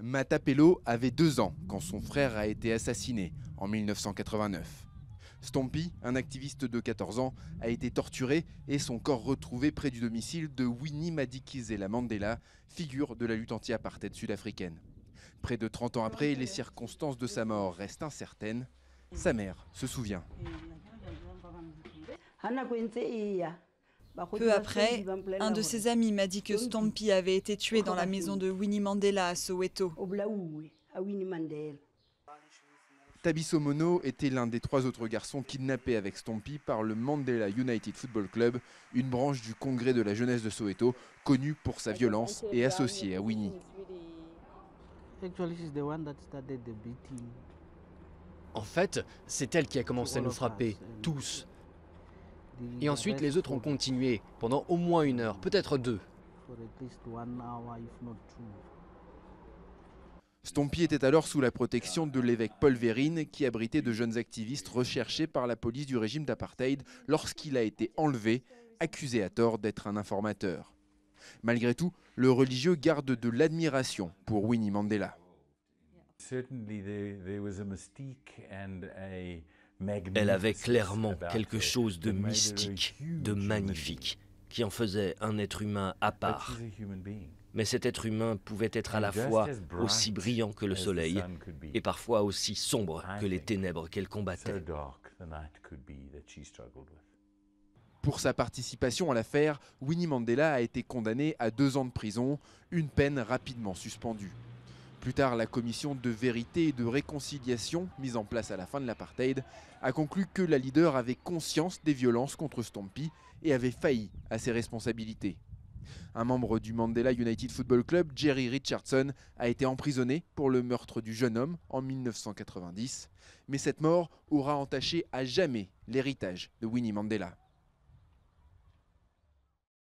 Matapelo avait 2 ans quand son frère a été assassiné en 1989. Stompie, un activiste de 14 ans, a été torturé et son corps retrouvé près du domicile de Winnie Madikizela Mandela, figure de la lutte anti-apartheid sud-africaine. Près de 30 ans après, les circonstances de sa mort restent incertaines. Sa mère se souvient. Peu après, un de ses amis m'a dit que Stompie avait été tué dans la maison de Winnie Mandela à Soweto. Thabiso Mono était l'un des 3 autres garçons kidnappés avec Stompie par le Mandela United Football Club, une branche du Congrès de la jeunesse de Soweto, connue pour sa violence et associée à Winnie. En fait, c'est elle qui a commencé à nous frapper, tous. Et ensuite, les autres ont continué, pendant au moins 1 heure, peut-être 2. Stompie était alors sous la protection de l'évêque Paul Verine, qui abritait de jeunes activistes recherchés par la police du régime d'apartheid lorsqu'il a été enlevé, accusé à tort d'être un informateur. Malgré tout, le religieux garde de l'admiration pour Winnie Mandela. Elle avait clairement quelque chose de mystique, de magnifique, qui en faisait un être humain à part. Mais cet être humain pouvait être à la fois aussi brillant que le soleil et parfois aussi sombre que les ténèbres qu'elle combattait. Pour sa participation à l'affaire, Winnie Mandela a été condamné à 2 ans de prison, une peine rapidement suspendue. Plus tard, la commission de vérité et de réconciliation, mise en place à la fin de l'apartheid, a conclu que la leader avait conscience des violences contre Stompie et avait failli à ses responsabilités. Un membre du Mandela United Football Club, Jerry Richardson, a été emprisonné pour le meurtre du jeune homme en 1990. Mais cette mort aura entaché à jamais l'héritage de Winnie Mandela.